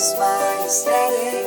Smart aesthetics,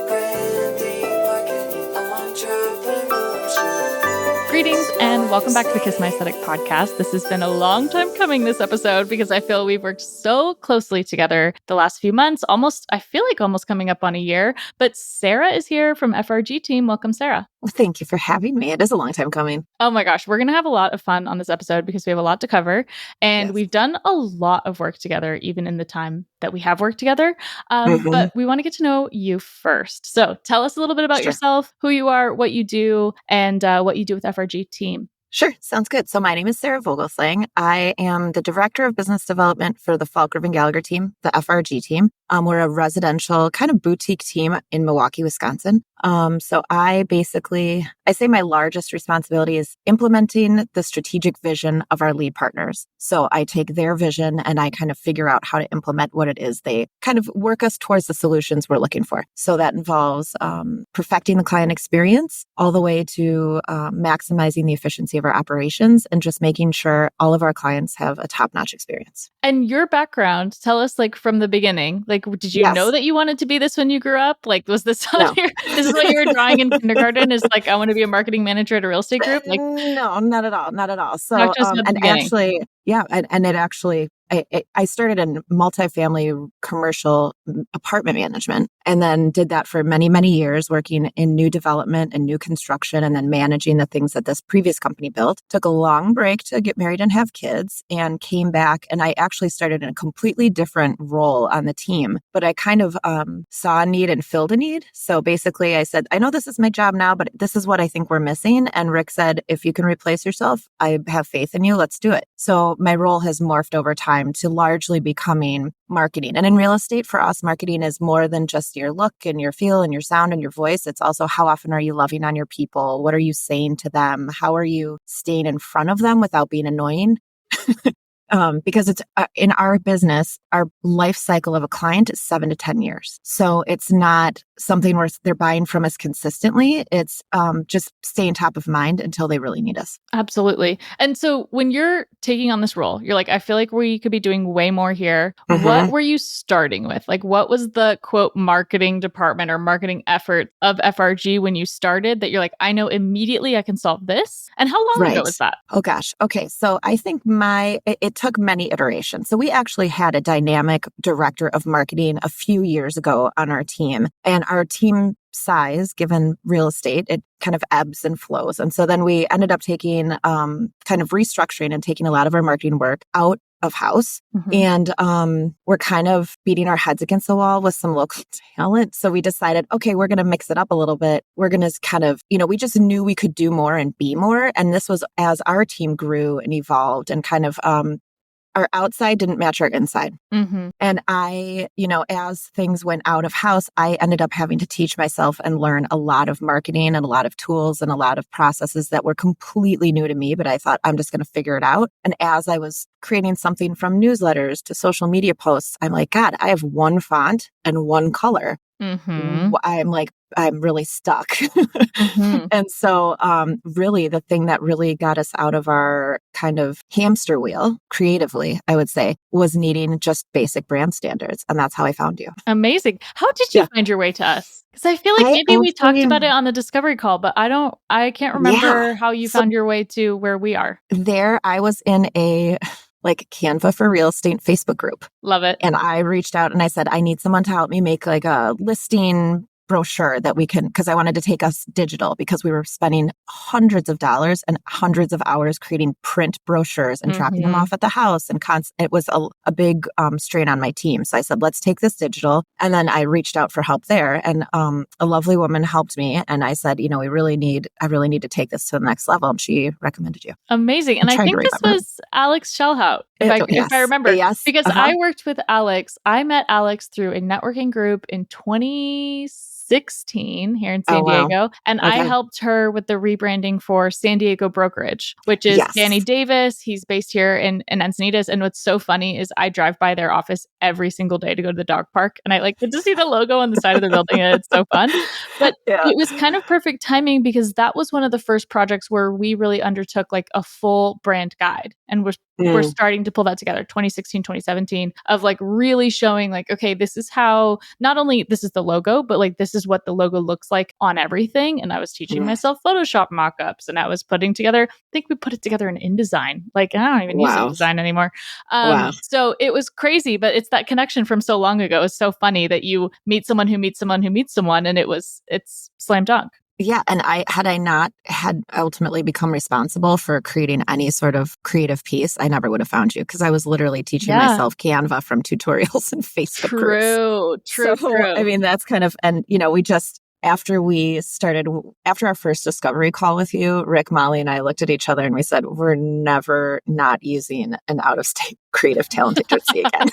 branding, marketing, entrepreneurship. Greetings and welcome back to the Kiss My Aesthetic podcast. This has been a long time coming, this episode, because I feel we've worked so closely together the last few months, I feel like almost coming up on a year. But Sarah is here from FRG team. Welcome, Sarah. Well, thank you for having me. It is a long time coming. Oh my gosh, we're going to have a lot of fun on this episode because we have a lot to cover. And Yes. we've done a lot of work together, even in the time that we have worked together. But we want to get to know you first. So tell us a little bit about yourself, who you are, what you do, and what you do with FRG team. Sure. Sounds good. So my name is Sarah Vogelsang. I am the Director of Business Development for the Falk-Ruvin Gallagher team, the FRG team. We're a residential kind of boutique team in Milwaukee, Wisconsin. So I say my largest responsibility is implementing the strategic vision of our lead partners. So I take their vision and I kind of figure out how to implement what it is. They kind of work us towards the solutions we're looking for. So that involves perfecting the client experience all the way to maximizing the efficiency of our operations and just making sure all of our clients have a top-notch experience. And your background, tell us from the beginning, did you know that you wanted to be this when you grew up? Was this on this is what you were drawing in kindergarten is I want to be a marketing manager at a real estate group? No, not at all. Not at all. So, I started in multifamily commercial apartment management and then did that for many, many years, working in new development and new construction and then managing the things that this previous company built. Took a long break to get married and have kids and came back. And I actually started in a completely different role on the team, but I kind of saw a need and filled a need. So basically I said, I know this is my job now, but this is what I think we're missing. And Rick said, if you can replace yourself, I have faith in you. Let's do it. So my role has morphed over time to largely becoming marketing. And in real estate, for us, marketing is more than just your look and your feel and your sound and your voice. It's also how often are you loving on your people? What are you saying to them? How are you staying in front of them without being annoying? Because it's in our business, our life cycle of a client is 7 to 10 years. So it's not something where they're buying from us consistently. It's just staying top of mind until they really need us. Absolutely. And so when you're taking on this role, you're I feel like we could be doing way more here. Mm-hmm. What were you starting with? What was the quote marketing department or marketing effort of FRG when you started that you're I know immediately I can solve this? And how long ago was that? Oh gosh. Okay. So I think it took many iterations. So we actually had a dynamic director of marketing a few years ago on our team, and our team size, given real estate, it kind of ebbs and flows. And so then we ended up taking kind of restructuring and taking a lot of our marketing work out of house. Mm-hmm. And we're kind of beating our heads against the wall with some local talent. So we decided, okay, we're going to mix it up a little bit. We're going to kind of, we just knew we could do more and be more. And this was as our team grew and evolved and kind of our outside didn't match our inside. Mm-hmm. And I, as things went out of house, I ended up having to teach myself and learn a lot of marketing and a lot of tools and a lot of processes that were completely new to me, but I thought I'm just going to figure it out. And as I was creating something from newsletters to social media posts, I'm God, I have one font and one color. Mm-hmm. I'm really stuck. Mm-hmm. And so really the thing that really got us out of our kind of hamster wheel creatively, I would say, was needing just basic brand standards. And that's how I found you. Amazing. How did you find your way to us? Because I feel maybe we talked about it on the discovery call, but I can't remember how you found your way to where we are. There, I was in a Canva for Real Estate Facebook group. Love it. And I reached out and I said, I need someone to help me make a listing brochure that we can, because I wanted to take us digital because we were spending hundreds of dollars and hundreds of hours creating print brochures and dropping them off at the house. And it was a big strain on my team. So I said, let's take this digital. And then I reached out for help there. And a lovely woman helped me. And I said, I really need to take this to the next level. And she recommended you. Amazing. And I think this was Alex Shellhout, if I remember. Yes. Because I worked with Alex. I met Alex through a networking group in 2016. 2016 here in San Oh, wow. Diego. And I Okay. helped her with the rebranding for San Diego Brokerage, which is Yes. Danny Davis. He's based here in Encinitas. And what's so funny is I drive by their office every single day to go to the dog park. And I like get to see the logo on the side of the building. And it's so fun. But Yeah. it was kind of perfect timing because that was one of the first projects where we really undertook like a full brand guide. And we're starting to pull that together 2016 2017 of like really showing like, okay, this is how not only this is the logo, but like this is what the logo looks like on everything. And I was teaching myself Photoshop mockups, and I was putting together, I think we put it together in InDesign. Like I don't even use Wow. InDesign anymore. Wow. So it was crazy, but it's that connection from so long ago. It's so funny that you meet someone who meets someone who meets someone, and it's slam dunk. Yeah. And had I not had ultimately become responsible for creating any sort of creative piece, I never would have found you, because I was literally teaching myself Canva from tutorials and Facebook groups. True. I mean, that's kind of, and we just, after our first discovery call with you, Rick, Molly, and I looked at each other and we said, we're never not using an out-of-state creative talent agency again.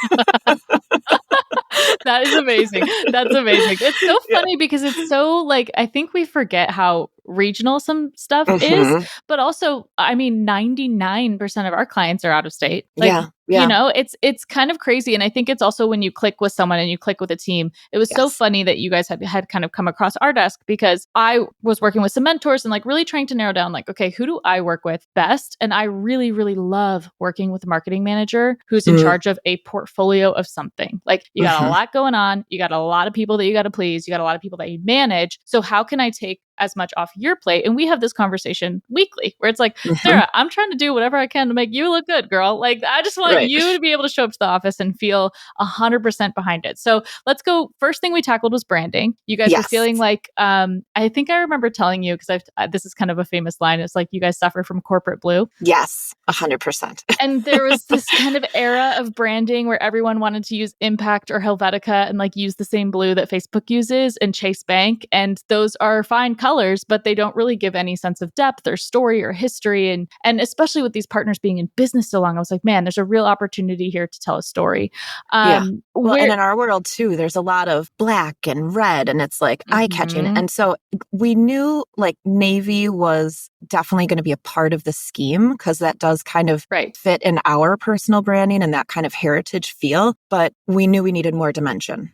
That is amazing. That's amazing. It's so funny because it's so like, I think we forget how regional some stuff is, but also, I mean, 99% of our clients are out of state. Like, it's kind of crazy. And I think it's also when you click with someone and you click with a team, it was so funny that you guys had kind of come across our desk, because I was working with some mentors and like really trying to narrow down like, okay, who do I work with best? And I really, really love working with a marketing manager who's in charge of a portfolio of something. Like you got a lot going on. You got a lot of people that you got to please. You got a lot of people that you manage. So how can I take as much off your plate? And we have this conversation weekly where it's like, Sarah, I'm trying to do whatever I can to make you look good, girl. Like, I just want you to be able to show up to the office and feel 100% behind it. So let's go. First thing we tackled was branding. You guys were feeling like, I think I remember telling you, because this is kind of a famous line. It's like, you guys suffer from corporate blue. Yes, 100%. And there was this kind of era of branding where everyone wanted to use Impact or Helvetica and like use the same blue that Facebook uses and Chase Bank. And those are fine colors, but they don't really give any sense of depth or story or history. And especially with these partners being in business so long, I was like, man, there's a real opportunity here to tell a story. Well, and in our world too, there's a lot of black and red, and it's like eye-catching. And so we knew like navy was definitely going to be a part of the scheme, because that does kind of fit in our personal branding and that kind of heritage feel. But we knew we needed more dimension.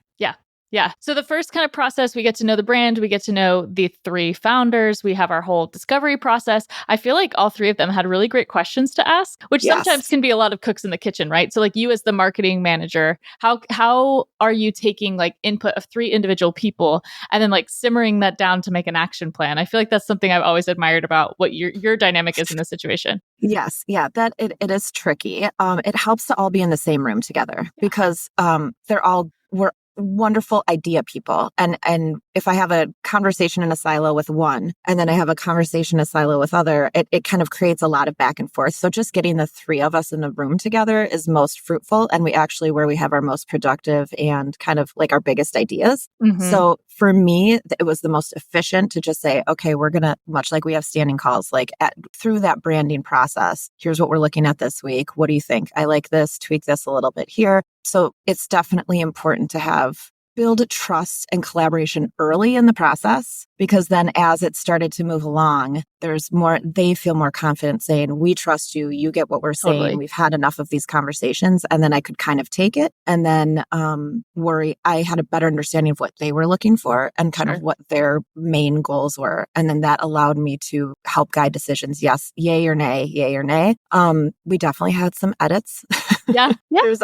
Yeah. So the first kind of process, we get to know the brand, we get to know the three founders, we have our whole discovery process. I feel like all three of them had really great questions to ask, which sometimes can be a lot of cooks in the kitchen, right? So like you as the marketing manager, how are you taking like input of three individual people and then like simmering that down to make an action plan? I feel like that's something I've always admired about what your dynamic is in this situation. Yes. Yeah, that it is tricky. It helps to all be in the same room together, because we're wonderful idea people. And if I have a conversation in a silo with one, and then I have a conversation in a silo with other, it kind of creates a lot of back and forth. So just getting the three of us in the room together is most fruitful. And where we have our most productive and kind of like our biggest ideas. So for me, it was the most efficient to just say, okay, we're going to, much like we have standing calls, like through that branding process, here's what we're looking at this week. What do you think? I like this, tweak this a little bit here. So it's definitely important to build trust and collaboration early in the process, because then as it started to move along, they feel more confident saying, we trust you, you get what we're saying. Totally. We've had enough of these conversations. And then I could kind of take it and then I had a better understanding of what they were looking for and kind of what their main goals were. And then that allowed me to help guide decisions. Yes, yay or nay, yay or nay. We definitely had some edits. Yeah. There's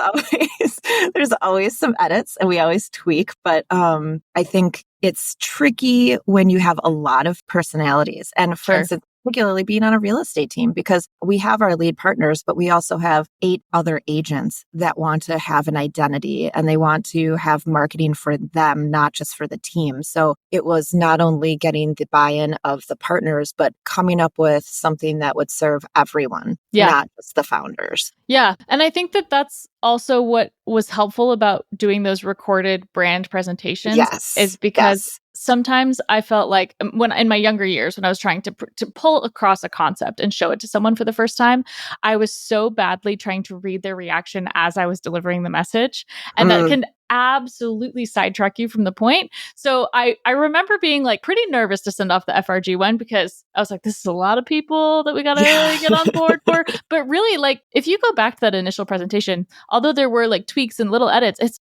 always some edits, and we always tweak. But I think it's tricky when you have a lot of personalities. And for instance, particularly being on a real estate team, because we have our lead partners, but we also have 8 other agents that want to have an identity and they want to have marketing for them, not just for the team. So it was not only getting the buy-in of the partners, but coming up with something that would serve everyone, not just the founders. Yeah. And I think that that's also what was helpful about doing those recorded brand presentations is because sometimes I felt like when in my younger years, when I was trying to pull across a concept and show it to someone for the first time, I was so badly trying to read their reaction as I was delivering the message. And that can absolutely sidetrack you from the point. So I remember being like pretty nervous to send off the FRG one because I was like, this is a lot of people that we got to really get on board for. But really, like, if you go back to that initial presentation, although there were like tweaks and little edits, it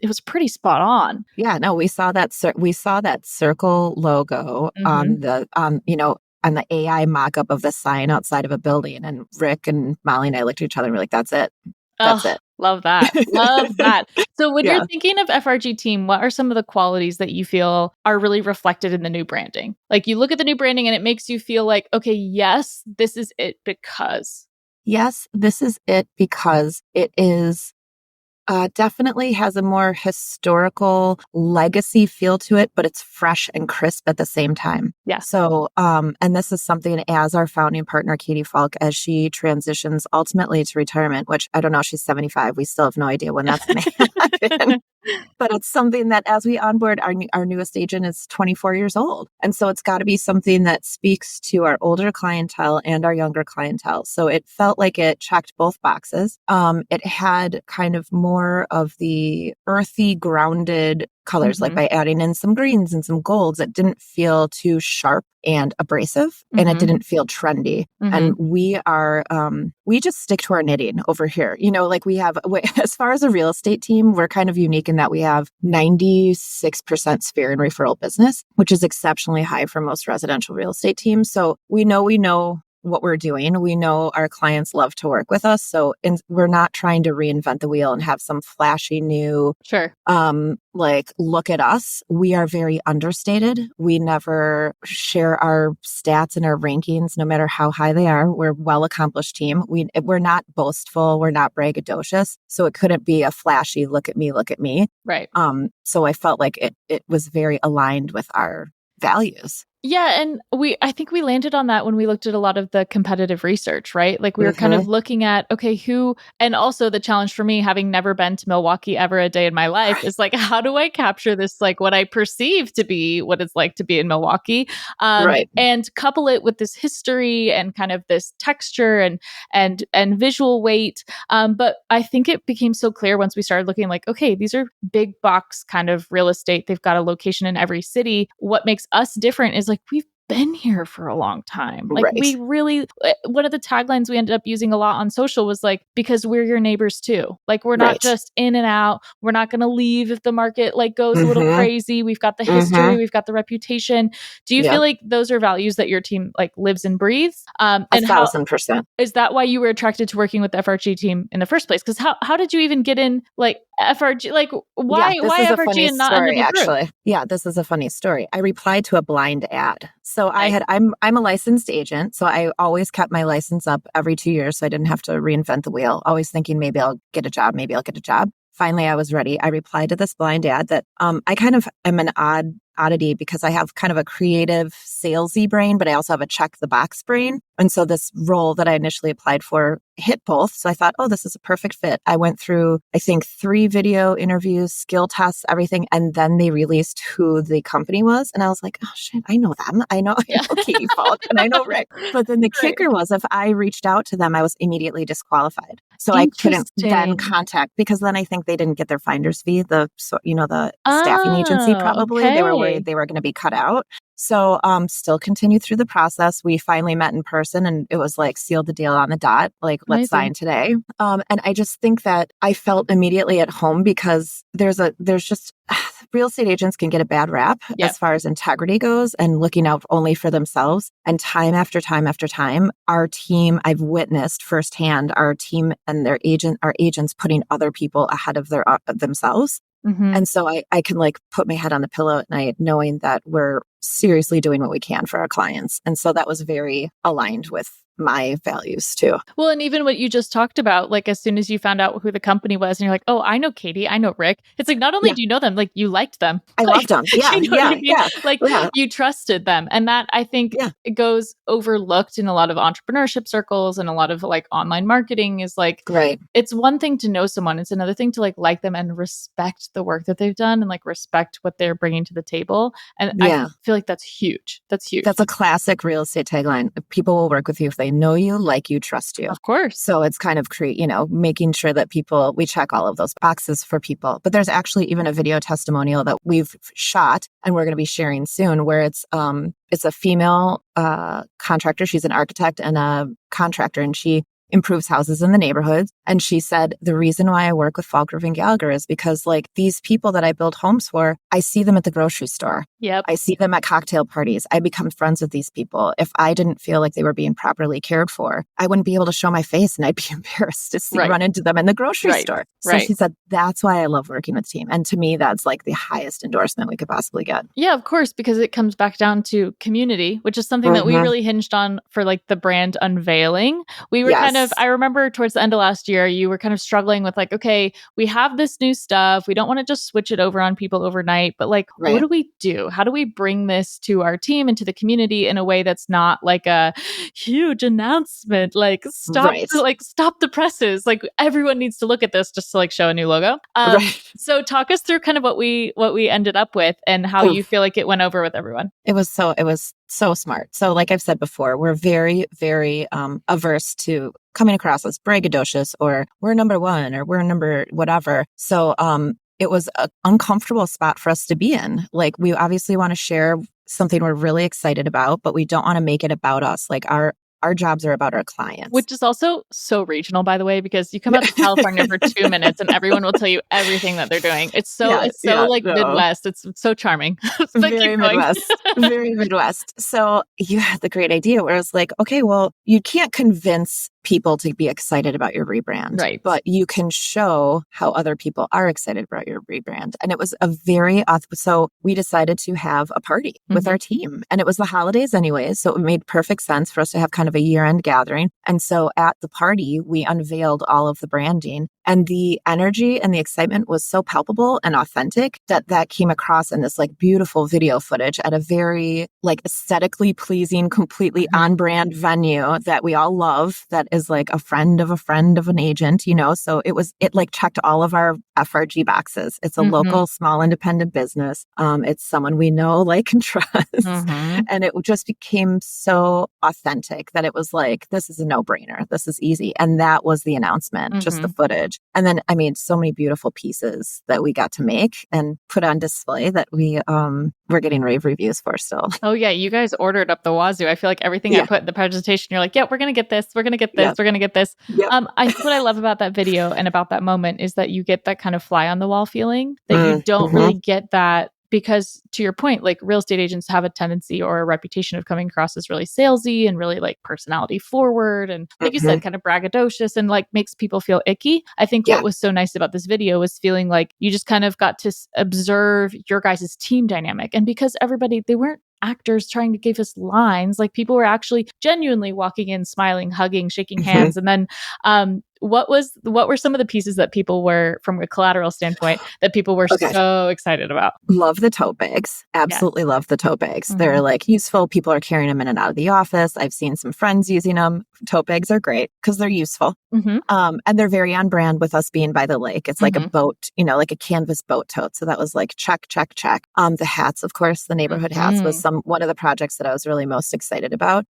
was pretty spot on. Yeah, no, we saw that circle logo on the on the AI mock-up of the sign outside of a building, and Rick and Molly and I looked at each other and we're like, that's it. That's it. Love that. Love that. So when Yeah. you're thinking of FRG team, what are some of the qualities that you feel are really reflected in the new branding? Like, you look at the new branding and it makes you feel like, okay, yes, this is it because. Yes, this is it because it is definitely has a more historical legacy feel to it, but it's fresh and crisp at the same time. Yeah. So, and this is something as our founding partner, Katie Falk, as she transitions ultimately to retirement, which I don't know, she's 75. We still have no idea when that's going to happen. But it's something that as we onboard, our newest agent is 24 years old. And so it's got to be something that speaks to our older clientele and our younger clientele. So it felt like it checked both boxes. It had kind of more of the earthy, grounded colors, like by adding in some greens and some golds. It didn't feel too sharp and abrasive, and it didn't feel trendy. And we are, we just stick to our knitting over here. You know, like we have, as far as a real estate team, we're kind of unique in that we have 96% sphere and referral business, which is exceptionally high for most residential real estate teams. So we know what we're doing. We know our clients love to work with us. So we're not trying to reinvent the wheel and have some flashy new, like, look at us. We are very understated. We never share our stats and our rankings, no matter how high they are. We're a well-accomplished team. We're not boastful. We're not braggadocious. So it couldn't be a flashy, look at me, look at me. Right. So I felt like it was very aligned with our values. Yeah. And I think we landed on that when we looked at a lot of the competitive research, right? Like, we were kind of looking at, okay, and also the challenge for me, having never been to Milwaukee ever a day in my life, is like, how do I capture this, like what I perceive to be what it's like to be in Milwaukee, and couple it with this history and kind of this texture and visual weight. But I think it became so clear once we started looking like, okay, these are big box kind of real estate. They've got a location in every city. What makes us different is like, we've been here for a long time. Like, we really, one of the taglines we ended up using a lot on social was like, because we're your neighbors too. Like, we're not just in and out. We're not going to leave if the market like goes a little crazy. We've got the history, we've got the reputation. Do you feel like those are values that your team like lives and breathes? And 1,000%. Is that why you were attracted to working with the FRG team in the first place? Because how did you even get in like FRG? Like, why FRG and not story, another group? actually? Yeah, this is a funny story. I replied to a blind ad. So I'm a licensed agent. So I always kept my license up every 2 years. So I didn't have to reinvent the wheel, always thinking maybe I'll get a job. Finally, I was ready. I replied to this blind ad that I kind of am an oddity because I have kind of a creative salesy brain, but I also have a check the box brain. And so this role that I initially applied for hit both. So I thought, oh, this is a perfect fit. I went through, I think, 3 video interviews, skill tests, everything. And then they released who the company was. And I was like, oh shit, I know them. I know Katie Falk and I know Rick. But then the kicker was, if I reached out to them, I was immediately disqualified. So I couldn't then contact, because then I think they didn't get their finder's fee, the staffing agency probably. They were worried they were going to be cut out. So still continued through the process. We finally met in person and it was like sealed the deal on the dot, like let's sign today. And I just think that I felt immediately at home because there's just real estate agents can get a bad rap as far as integrity goes and looking out only for themselves. And time after time after time, our team, I've witnessed firsthand our team and our agents putting other people ahead of themselves. And so I can like put my head on the pillow at night knowing that we're seriously doing what we can for our clients. And so that was very aligned with my values too. Well, and even what you just talked about, like as soon as you found out who the company was and you're like, oh, I know Katie, I know Rick. It's like, not only do you know them, like you liked them. I loved them. Yeah. You know what I mean? Like you trusted them. And that I think it goes overlooked in a lot of entrepreneurship circles and a lot of like online marketing is like, it's one thing to know someone. It's another thing to like them and respect the work that they've done and like respect what they're bringing to the table. And I feel like that's huge. That's huge. That's a classic real estate tagline. People will work with you if they they know you, like you, trust you. Of course. So it's kind of making sure that we check all of those boxes for people. But there's actually even a video testimonial that we've shot and we're going to be sharing soon where it's a female contractor. She's an architect and a contractor, and she improves houses in the neighborhood. And she said, the reason why I work with Falk-Ruvin Gallagher is because like these people that I build homes for, I see them at the grocery store. Yep. I see them at cocktail parties. I become friends with these people. If I didn't feel like they were being properly cared for, I wouldn't be able to show my face and I'd be embarrassed to run into them in the grocery store. So she said, that's why I love working with team. And to me, that's like the highest endorsement we could possibly get. Yeah, of course, because it comes back down to community, which is something that we really hinged on for like the brand unveiling. We were I remember towards the end of last year, you were kind of struggling with like, okay, we have this new stuff. We don't want to just switch it over on people overnight, but like, what do we do? How do we bring this to our team and to the community in a way that's not like a huge announcement? Like stop the presses. Like everyone needs to look at this just to like show a new logo. So talk us through kind of what we ended up with and how you feel like it went over with everyone. It was so smart. So like I've said before, we're very, very averse to coming across as braggadocious or we're number one or we're number whatever. So it was an uncomfortable spot for us to be in. Like we obviously want to share something we're really excited about, but we don't want to make it about us. Like our jobs are about our clients. Which is also so regional, by the way, because you come out to California for 2 minutes and everyone will tell you everything that they're doing. It's so Midwest. It's so charming. Very Midwest. Very Midwest. So you had the great idea where it's like, okay, well, you can't convince people to be excited about your rebrand. Right. But you can show how other people are excited about your rebrand. And it was so we decided to have a party with our team. And it was the holidays anyways. So it made perfect sense for us to have kind of a year-end gathering. And so at the party, we unveiled all of the branding. And the energy and the excitement was so palpable and authentic that came across in this like beautiful video footage at a very like aesthetically pleasing, completely on-brand venue that we all love, that is like a friend of an agent, So it like checked all of our FRG boxes. It's a local, small, independent business. It's someone we know, like, and trust. And it just became so authentic that it was like, this is a no-brainer. This is easy. And that was the announcement, just the footage. And then, so many beautiful pieces that we got to make and put on display that we're getting rave reviews for still. Oh yeah. You guys ordered up the wazoo. I feel like everything I put in the presentation, you're like, yeah, we're going to get this. We're going to get this. We're going to get this. What I love about that video and about that moment is that you get that kind of fly on the wall feeling that you don't really get that. Because to your point, like real estate agents have a tendency or a reputation of coming across as really salesy and really like personality forward. And like you said, kind of braggadocious and like makes people feel icky. I think what was so nice about this video was feeling like you just kind of got to observe your guys' team dynamic. And because they weren't actors trying to give us lines, like people were actually genuinely walking in, smiling, hugging, shaking hands. And then what were some of the pieces that people were, from a Collateral standpoint, that people were so excited about? Love the tote bags. Absolutely love the tote bags. They're like useful. People are carrying them in and out of the office. I've seen some friends using them. Tote bags are great because they're useful. And they're very on brand with us being by the lake. It's like a boat, like a canvas boat tote. So that was like check, check, check. The hats, of course, the neighborhood hats was one of the projects that I was really most excited about.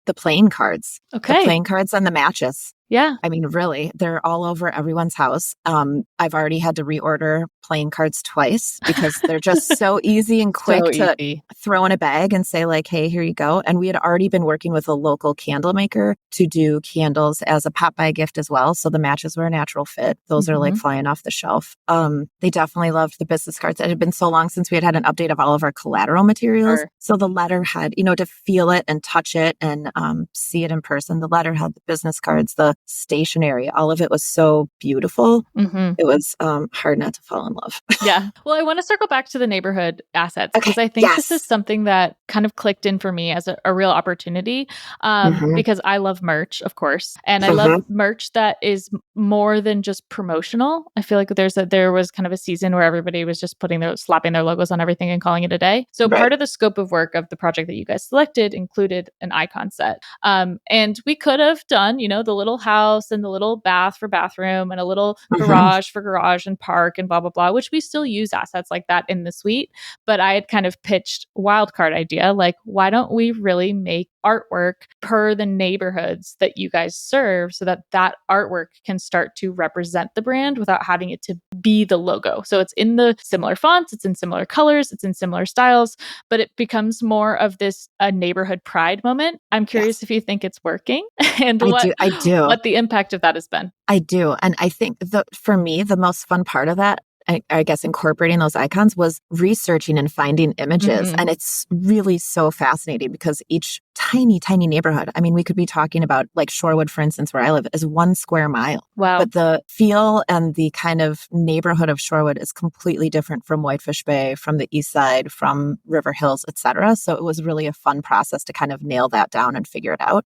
The playing cards. The playing cards and the matches. Yeah. Really, they're all over everyone's house. I've already had to reorder playing cards twice because they're just so easy and quick to throw in a bag and say like, hey, here you go. And we had already been working with a local candle maker to do candles as a pop-by gift as well. So the matches were a natural fit. Those are like flying off the shelf. They definitely loved the business cards. It had been so long since we had an update of all of our collateral materials. So the letter had, to feel it and touch it and see it in person. The letter had the business cards, the stationery, all of it was so beautiful. It was hard not to fall in love. Yeah. Well, I want to circle back to the neighborhood assets because I think this is something that kind of clicked in for me as a real opportunity because I love merch, of course. And I love merch that is more than just promotional. I feel like there was kind of a season where everybody was just slapping their logos on everything and calling it a day. So part of the scope of work of the project that you guys selected included an icon set. And we could have done, the little house and the little bath for bathroom and a little garage for garage and park and blah, blah, blah, which we still use assets like that in the suite. But I had kind of pitched wildcard idea idea. Like, why don't we really make artwork per the neighborhoods that you guys serve so that that artwork can start to represent the brand without having it to be the logo. So it's in the similar fonts, it's in similar colors, it's in similar styles, but it becomes more of this a neighborhood pride moment. I'm curious if you think it's working and I do. what the impact of that has been. I do. And I think for me, the most fun part of that, I guess incorporating those icons was researching and finding images. And it's really so fascinating because each tiny, tiny neighborhood, I mean, we could be talking about like Shorewood, for instance, where I live, is 1 square mile. Wow. But the feel and the kind of neighborhood of Shorewood is completely different from Whitefish Bay, from the East Side, from River Hills, et cetera. So it was really a fun process to kind of nail that down and figure it out.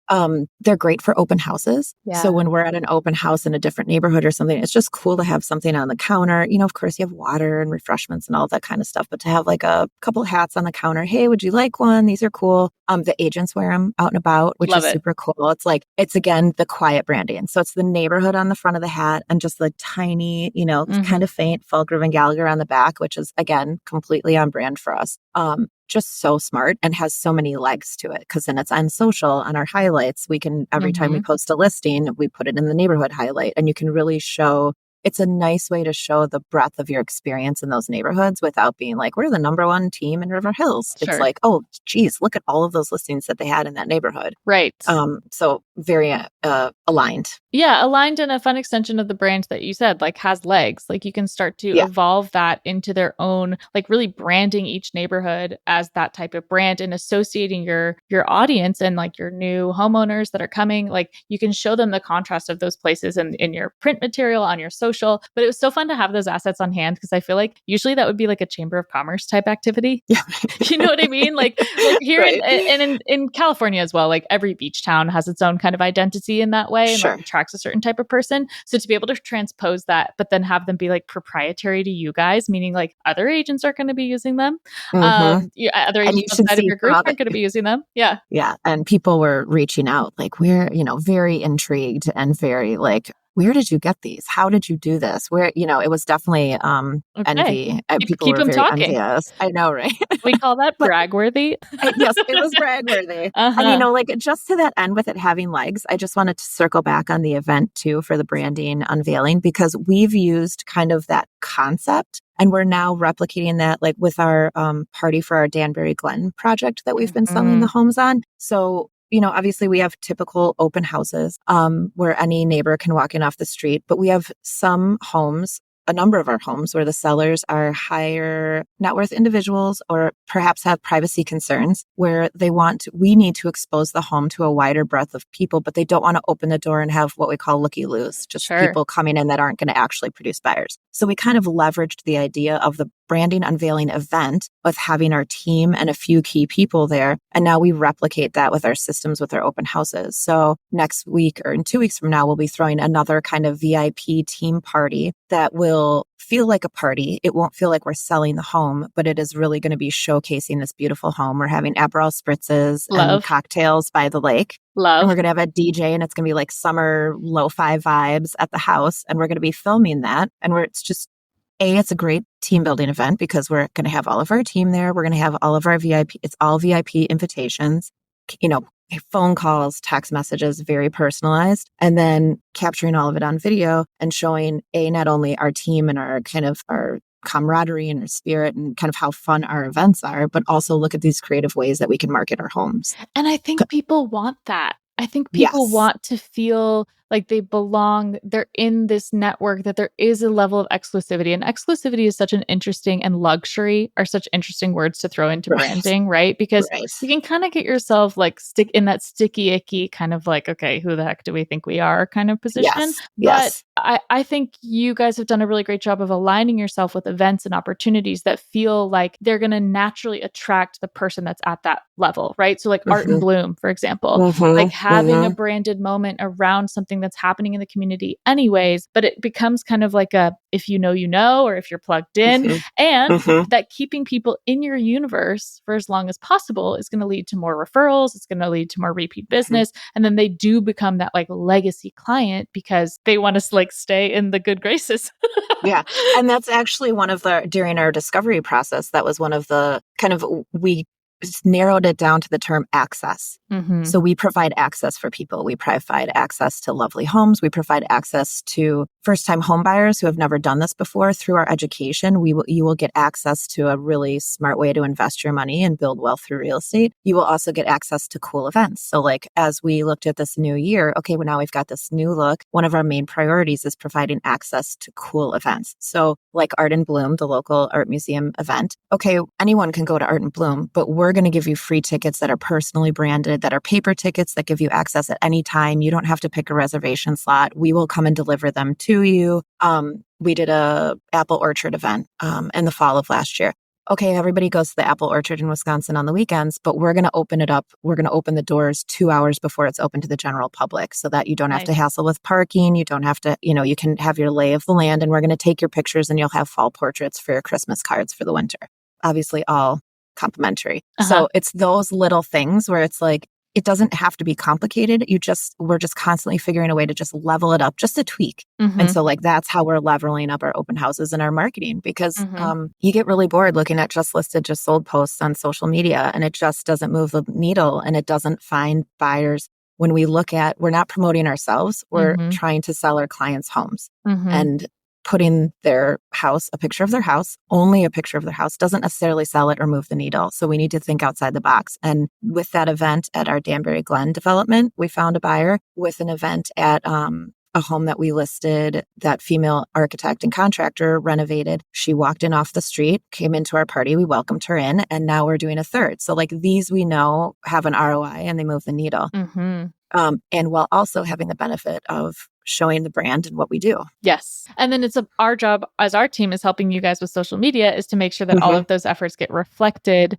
They're great for open houses. Yeah. So when we're at an open house in a different neighborhood or something, it's just cool to have something on the counter. You know, of course, you have water and refreshments and all that kind of stuff, but to have like a couple hats on the counter. Hey, would you like one? These are cool. The agents wear them out and about, which Love is it. super cool. It's like, it's again, the quiet branding. So it's the neighborhood on the front of the hat and just the tiny, you know, kind of faint Falk-Ruvin Gallagher on the back, which is again, completely on brand for us. Just so smart and has so many legs to it because then it's on social, on our highlights. We can, every time we post a listing, we put it in the neighborhood highlight and you can really show. It's a nice way to show the breadth of your experience in those neighborhoods without being like, we're the number one team in River Hills. Sure. It's like, oh, geez, look at all of those listings that they had in that neighborhood. Right. So very aligned. Yeah, aligned in a fun extension of the brand that you said, like has legs. Like you can start to evolve that into their own, like really branding each neighborhood as that type of brand and associating your audience and like your new homeowners that are coming. Like you can show them the contrast of those places in your print material, on your social. But it was so fun to have those assets on hand because I feel like usually that would be like a chamber of commerce type activity. Yeah. You know what I mean? Like here in California as well, like every beach town has its own kind of identity in that way and like attracts a certain type of person. So to be able to transpose that, but then have them be like proprietary to you guys, meaning like other agents are going to be using them. Other agents outside of your group aren't going to be using them. Yeah. Yeah. And people were reaching out like, we're, you know, very intrigued and very like, where did you get these? How did you do this? Where, you know, it was definitely envy. People were very envious. I know, right? We call that brag-worthy. Yes, it was brag-worthy. And, you know, like just to that end with it having legs, I just wanted to circle back on the event too for the branding unveiling because we've used kind of that concept and we're now replicating that like with our party for our Danbury Glen project that we've been selling the homes on. So you know, obviously we have typical open houses where any neighbor can walk in off the street, but we have some homes, a number of our homes where the sellers are higher net worth individuals or perhaps have privacy concerns where we need to expose the home to a wider breadth of people, but they don't want to open the door and have what we call looky-loos, just people coming in that aren't going to actually produce buyers. So we kind of leveraged the idea of the branding unveiling event with having our team and a few key people there. And now we replicate that with our systems, with our open houses. So next week or in 2 weeks from now, we'll be throwing another kind of VIP team party that will feel like a party. It won't feel like we're selling the home, but it is really going to be showcasing this beautiful home. We're having Aperol spritzes and cocktails by the lake. And we're going to have a DJ and it's going to be like summer lo-fi vibes at the house. And we're going to be filming that. And it's a great team building event because we're going to have all of our team there. We're going to have all of our VIP. It's all VIP invitations, you know, phone calls, text messages, very personalized, and then capturing all of it on video and showing not only our team and our kind of our camaraderie and our spirit and kind of how fun our events are, but also look at these creative ways that we can market our homes. And I think people want that. I think people want to feel like they belong, they're in this network, that there is a level of exclusivity. And exclusivity is such an interesting, and luxury are such interesting words to throw into branding, right? Because you can kind of get yourself like stick in that sticky, icky kind of like, okay, who the heck do we think we are kind of position. But I think you guys have done a really great job of aligning yourself with events and opportunities that feel like they're going to naturally attract the person that's at that level, right? So like Art and Bloom, for example, like having a branded moment around something that's happening in the community anyways, but it becomes kind of like a, if you know, or if you're plugged in, and that keeping people in your universe for as long as possible is going to lead to more referrals. It's going to lead to more repeat business. And then they do become that like legacy client because they want to like stay in the good graces. Yeah. And that's actually during our discovery process, that was one of the kind of, we narrowed it down to the term access. Mm-hmm. So we provide access for people. We provide access to lovely homes. We provide access to first-time home buyers who have never done this before. Through our education, you will get access to a really smart way to invest your money and build wealth through real estate. You will also get access to cool events. So like as we looked at this new year, okay, well now we've got this new look. One of our main priorities is providing access to cool events. So like Art and Bloom, the local art museum event. Okay, anyone can go to Art and Bloom, but we're going to give you free tickets that are personally branded, that are paper tickets that give you access at any time. You don't have to pick a reservation slot. We will come and deliver them to you. We did a apple orchard event in the fall of last year. Okay, everybody goes to the apple orchard in Wisconsin on the weekends, but we're going to open it up. We're going to open the doors 2 hours before it's open to the general public so that you don't have to hassle with parking. You don't have to, you can have your lay of the land, and we're going to take your pictures and you'll have fall portraits for your Christmas cards for the winter. Obviously all complimentary. So it's those little things where it's like, it doesn't have to be complicated. We're just constantly figuring a way to just level it up, just a tweak. Mm-hmm. And so like, that's how we're leveling up our open houses and our marketing, because you get really bored looking at just listed, just sold posts on social media, and it just doesn't move the needle and it doesn't find buyers. When we look at, we're not promoting ourselves. We're trying to sell our clients' homes, and putting their house, a picture of their house, only a picture of their house, doesn't necessarily sell it or move the needle. So we need to think outside the box. And with that event at our Danbury Glen development, we found a buyer. With an event at a home that we listed, that female architect and contractor renovated. She walked in off the street, came into our party, we welcomed her in, and now we're doing a third. So like these we know have an ROI and they move the needle. And while also having the benefit of showing the brand and what we do. Yes. And then it's our job as our team is helping you guys with social media is to make sure that all of those efforts get reflected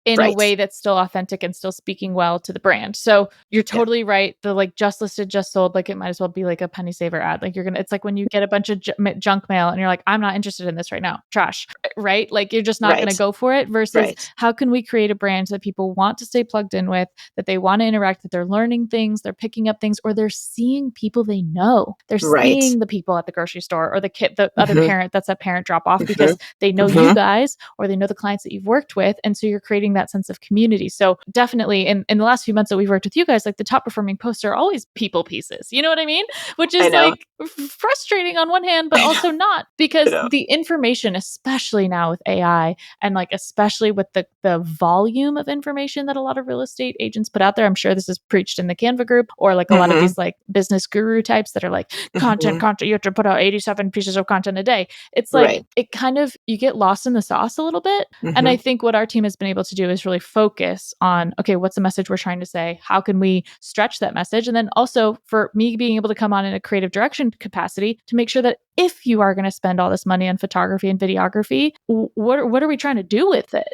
in a way that's still authentic and still speaking well to the brand. So you're totally right. The like just listed, just sold, like it might as well be like a penny saver ad. Like it's like when you get a bunch of junk mail and you're like, I'm not interested in this right now. Trash, right? Like you're just not going to go for it versus how can we create a brand that people want to stay plugged in with, that they want to interact, that they're learning things, they're picking up things, or they're seeing people they know. They're seeing the people at the grocery store or the kid, the other parent that's a parent drop off because they know you guys or they know the clients that you've worked with. And so you're creating that sense of community. So definitely in the last few months that we've worked with you guys, like the top performing posts are always people pieces. You know what I mean? Which is like frustrating on one hand, but also not, because the information, especially now with AI and like, especially with the volume of information that a lot of real estate agents put out there. I'm sure this is preached in the Canva group or like a lot of these like business guru types that are like content, you have to put out 87 pieces of content a day. It's like, it kind of, you get lost in the sauce a little bit. And I think what our team has been able to do is really focus on, okay, what's the message we're trying to say? How can we stretch that message? And then also for me being able to come on in a creative direction capacity to make sure that if you are going to spend all this money on photography and videography, what are we trying to do with it?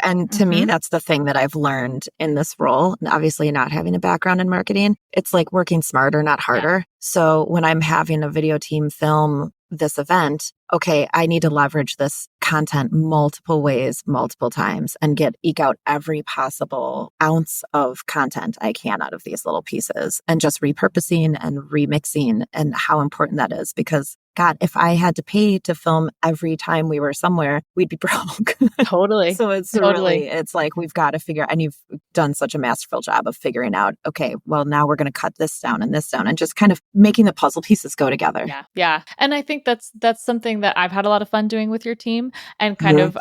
And to me, that's the thing that I've learned in this role. And obviously not having a background in marketing, it's like working smarter, not harder. So when I'm having a video team film this event, okay, I need to leverage this content multiple ways, multiple times, and eke out every possible ounce of content I can out of these little pieces, and just repurposing and remixing, and how important that is. Because God, if I had to pay to film every time we were somewhere, we'd be broke. Totally. So it's really, it's like, we've got to figure, and you've done such a masterful job of figuring out, okay, well, now we're going to cut this down and this down, and just kind of making the puzzle pieces go together. Yeah. And I think that's something that I've had a lot of fun doing with your team, and kind of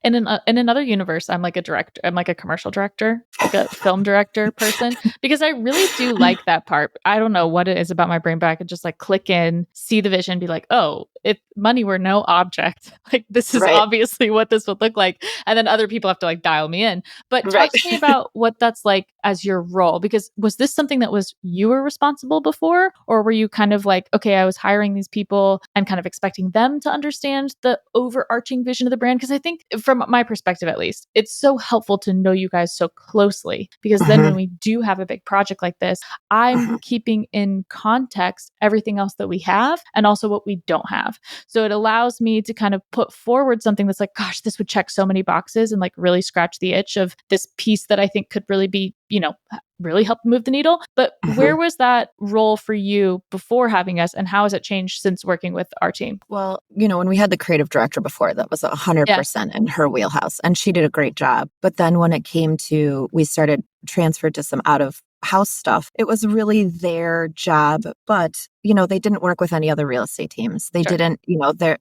in another universe, I'm like a director, I'm like a commercial director, like a film director person, because I really do like that part. I don't know what it is about my brain, but I could just like click in, see the vision, be like, oh, if money were no object, like this is obviously what this would look like. And then other people have to like dial me in. But talk to me about what that's like as your role, because was this something that you were responsible before? Or were you kind of like, okay, I was hiring these people and kind of expecting them to understand the overarching vision of the brand? Because I think from my perspective, at least, it's so helpful to know you guys so closely, because then when we do have a big project like this, I'm keeping in context everything else that we have and also what we don't have. So it allows me to kind of put forward something that's like, gosh, this would check so many boxes and like really scratch the itch of this piece that I think could really be, really helped move the needle. But where was that role for you before having us, and how has it changed since working with our team? Well, when we had the creative director before, that was 100% in her wheelhouse, and she did a great job. But then when it came to, we started transferred to some out of house stuff, it was really their job. But, they didn't work with any other real estate teams. They didn't, their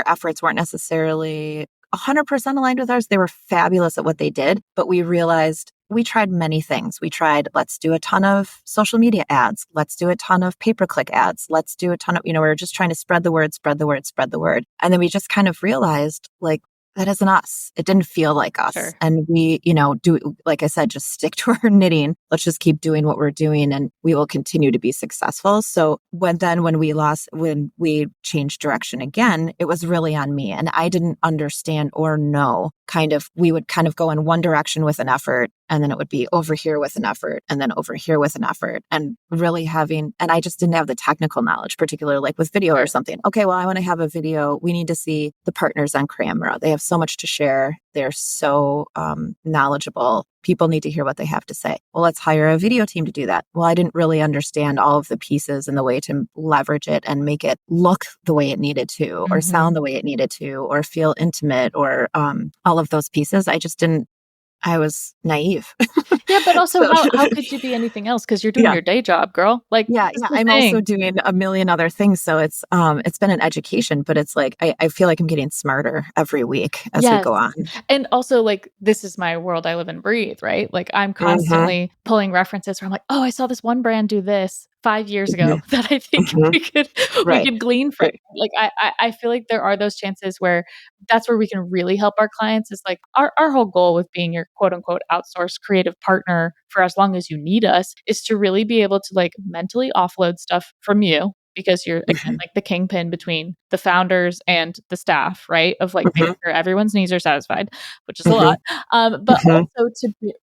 efforts weren't necessarily 100% aligned with ours. They were fabulous at what they did, but we realized we tried many things. We tried, let's do a ton of social media ads. Let's do a ton of pay-per-click ads. Let's do a ton of, we were just trying to spread the word, spread the word, spread the word. And then we just kind of realized, like, that isn't us. It didn't feel like us. Sure. And we, do, like I said, just stick to our knitting. Let's just keep doing what we're doing and we will continue to be successful. So when we changed direction again, it was really on me. And I didn't understand or know we would kind of go in one direction with an effort, and then it would be over here with an effort, and then over here with an effort, and really and I just didn't have the technical knowledge, particularly like with video or something. Okay, well, I want to have a video. We need to see the partners on camera. They have so much to share. They're so knowledgeable. People need to hear what they have to say. Well, let's hire a video team to do that. Well, I didn't really understand all of the pieces and the way to leverage it and make it look the way it needed to, or sound the way it needed to, or feel intimate, or all of those pieces. I just didn't. I was naive. Yeah, but also how could you be anything else? Because you're doing your day job, girl. Like, I'm also doing a million other things. So it's been an education, but it's like, I feel like I'm getting smarter every week as we go on. And also, like, this is my world I live and breathe, right? Like, I'm constantly pulling references where I'm like, oh, I saw this one brand do this 5 years ago that I think we could glean from. Like, I feel like there are those chances where that's where we can really help our clients. Is like our whole goal with being your quote unquote outsourced creative partner for as long as you need us is to really be able to like mentally offload stuff from you, because you're again like the kingpin between the founders and the staff, right? Of like making sure everyone's needs are satisfied, which is a lot. But also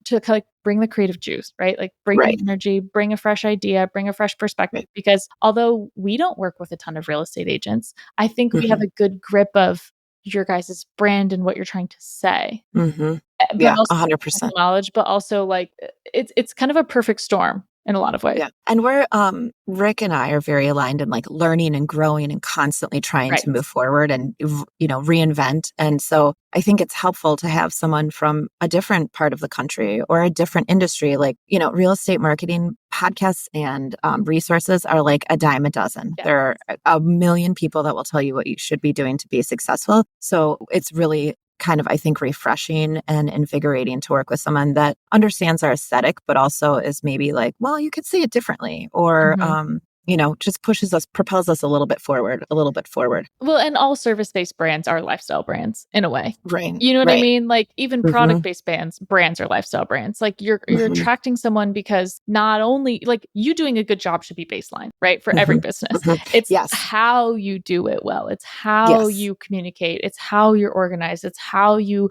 to like bring the creative juice, right? Like bring the energy, bring a fresh idea, bring a fresh perspective. Because although we don't work with a ton of real estate agents, I think we have a good grip of your guys' brand and what you're trying to say. But also 100%. knowledge, but also like it's kind of a perfect storm in a lot of ways. Yeah. And we're, Rick and I are very aligned in like learning and growing and constantly trying to move forward and, reinvent. And so I think it's helpful to have someone from a different part of the country or a different industry. Like, real estate marketing podcasts and resources are like a dime a dozen. There are a million people that will tell you what you should be doing to be successful. So it's really kind of, I think, refreshing and invigorating to work with someone that understands our aesthetic, but also is maybe like, well, you could see it differently, or, just propels us a little bit forward. Well, and all service-based brands are lifestyle brands in a way. Right. You know what I mean? Like even product-based brands are lifestyle brands. Like you're attracting someone because not only like you doing a good job should be baseline, right? For every business. It's how you do it well. It's how you communicate. It's how you're organized. It's how you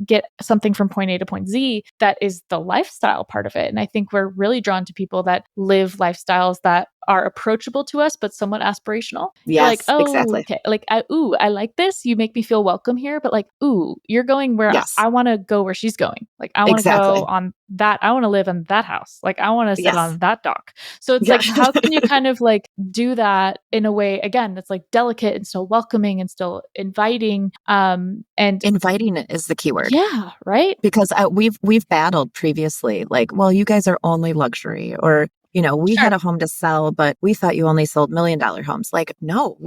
get something from point A to point Z that is the lifestyle part of it. And I think we're really drawn to people that live lifestyles that are approachable to us, but somewhat aspirational. Yes, like, oh, exactly. Okay. Like, I like this. You make me feel welcome here. But like, you're going where I want to go where she's going. Like, I want to go on that. I want to live in that house. Like, I want to sit on that dock. So it's like, how can you kind of like do that in a way, again, that's like delicate and still welcoming and still inviting. And inviting is the key word. Yeah. Right. Because we've battled previously, like, well, you guys are only luxury, or we had a home to sell, but we thought you only sold $1 million homes. Like, no,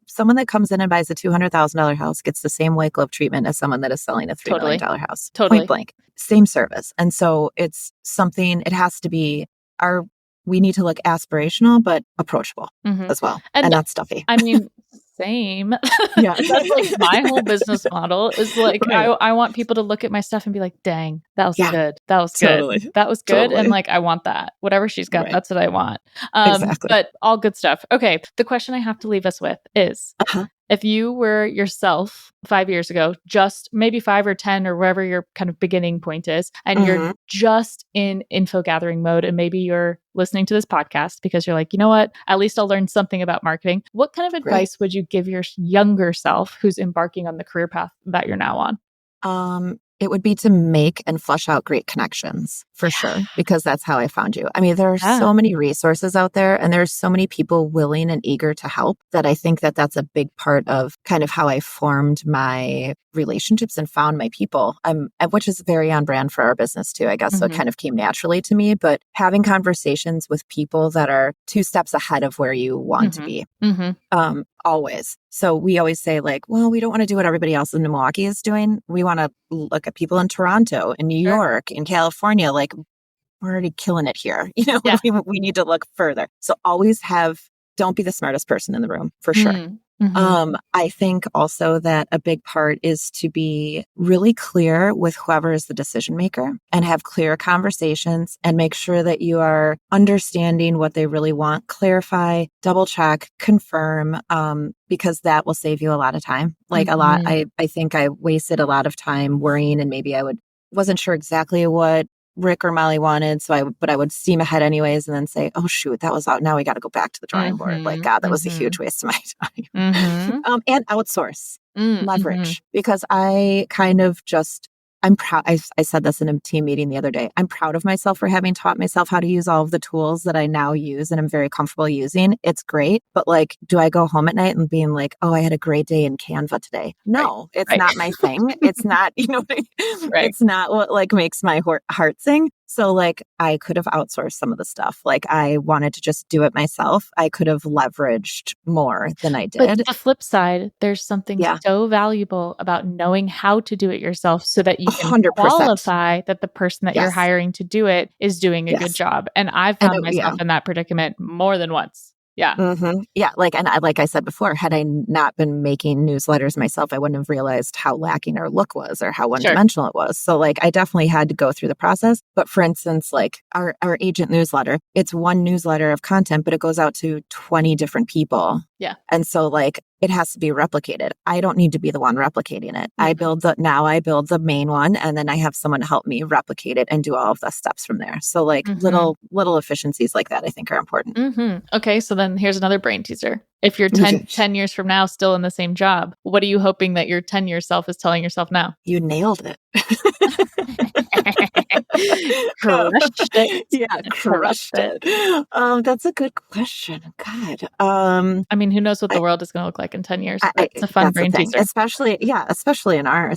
someone that comes in and buys a $200,000 house gets the same white glove treatment as someone that is selling a $3 million house. Totally. Point blank. Same service. And so it's something, it has to be we need to look aspirational, but approachable as well. And not stuffy. I mean, same. That's like my whole business model is like, I want people to look at my stuff and be like, dang, that was good. That was Totally. good. That was good. Totally. And like, I want that. Whatever she's got, that's what I want. Exactly. But all good stuff. Okay. The question I have to leave us with is, if you were yourself 5 years ago, just maybe 5 or 10 or wherever your kind of beginning point is, and you're just in info gathering mode, and maybe you're listening to this podcast because you're like, you know what, at least I'll learn something about marketing. What kind of advice would you give your younger self who's embarking on the career path that you're now on? It would be to make and flush out great connections for sure, because that's how I found you. I mean, there are so many resources out there and there's so many people willing and eager to help that I think that that's a big part of kind of how I formed my relationships and found my people, which is very on brand for our business too, I guess. So it kind of came naturally to me, but having conversations with people that are 2 steps ahead of where you want to be. Always. So we always say like, well, we don't want to do what everybody else in Milwaukee is doing. We want to look at people in Toronto, in New York, in California. Like, we're already killing it here. You know, we need to look further. So always don't be the smartest person in the room for sure. I think also that a big part is to be really clear with whoever is the decision maker and have clear conversations and make sure that you are understanding what they really want, clarify, double check, confirm, because that will save you a lot of time. Like I think I wasted a lot of time worrying and maybe wasn't sure exactly what Rick or Molly wanted. But I would steam ahead anyways and then say, oh shoot, that was out. Now we got to go back to the drawing board. Like, God, that was a huge waste of my time. And outsource, leverage, because I kind of I'm proud. I said this in a team meeting the other day. I'm proud of myself for having taught myself how to use all of the tools that I now use and I'm very comfortable using. It's great. But like, do I go home at night and being like, oh, I had a great day in Canva today? No, it's not my thing. It's not, it's not what like makes my heart sing. So like I could have outsourced some of the stuff. Like I wanted to just do it myself. I could have leveraged more than I did. But the flip side, there's something so valuable about knowing how to do it yourself so that you can 100%. Qualify that the person that you're hiring to do it is doing a good job. And I've found myself in that predicament more than once. Yeah. Yeah. Like I said before, had I not been making newsletters myself, I wouldn't have realized how lacking our look was or how one-dimensional it was. So like, I definitely had to go through the process. But for instance, like our agent newsletter, it's one newsletter of content, but it goes out to 20 different people. Yeah. And so like, it has to be replicated. I don't need to be the one replicating it. I build the main one and then I have someone help me replicate it and do all of the steps from there. So like little efficiencies like that I think are important. Okay. So then here's another brain teaser. If you're 10 years from now still in the same job, what are you hoping that your 10-year self is telling yourself now? You nailed it. Crushed it. Yeah, crushed it. That's a good question. God. I mean, who knows what the world is going to look like in 10 years? It's a fun brain teaser. Especially in our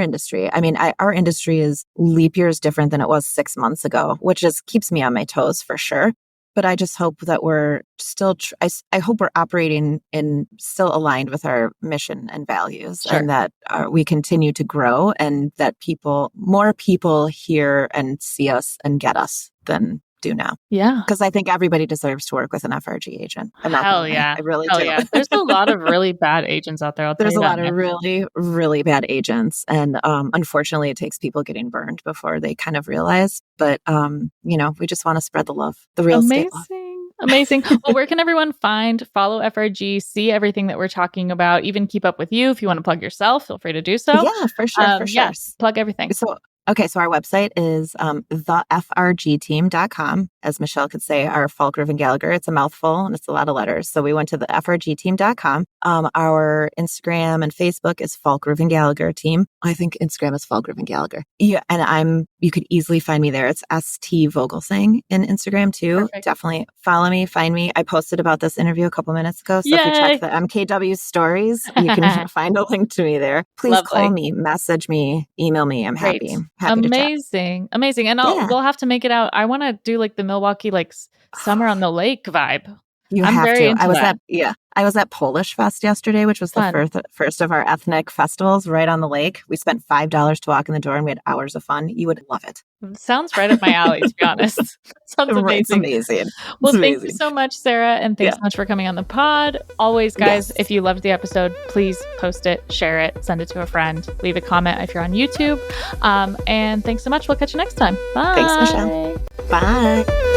industry. I mean, our industry is leap years different than it was 6 months ago, which keeps me on my toes for sure. But I just hope that we're still, I hope we're operating in still aligned with our mission and values and that we continue to grow and that more people hear and see us and get us than do now. Yeah. Because I think everybody deserves to work with an FRG agent. Hell yeah. I really do. Yeah. There's a lot of really bad agents out there. There's a lot of really, really bad agents. And unfortunately, it takes people getting burned before they kind of realize. But, we just want to spread the love, the real estate love. Amazing. Well, where can everyone follow FRG, see everything that we're talking about, even keep up with you? If you want to plug yourself, feel free to do so. Yeah, for sure. Yes, plug everything. So our website is thefrgteam.com. As Michelle could say, our Falk-Ruvin Gallagher. It's a mouthful and it's a lot of letters. So we went to the FRGteam.com. Our Instagram and Facebook is Falk-Ruvin Gallagher team. I think Instagram is Falk-Ruvin Gallagher. Yeah, and you could easily find me there. It's ST Vogelsang in Instagram too. Perfect. Definitely follow me, find me. I posted about this interview a couple minutes ago. So if you check the MKW stories, you can find a link to me there. Please call me, message me, email me. I'm happy. Amazing. And we'll have to make it out. I want to do like the Milwaukee like summer on the lake vibe. I'm have to. I was at Polish Fest yesterday, which was the first of our ethnic festivals right on the lake. We spent $5 to walk in the door and we had hours of fun. You would love it. Sounds right up my alley, to be honest. Sounds amazing. It's amazing. Well, thank you so much, Sarah. And thanks so much for coming on the pod. Always, guys, if you loved the episode, please post it, share it, send it to a friend, leave a comment if you're on YouTube. And thanks so much. We'll catch you next time. Bye. Thanks, Michelle. Bye.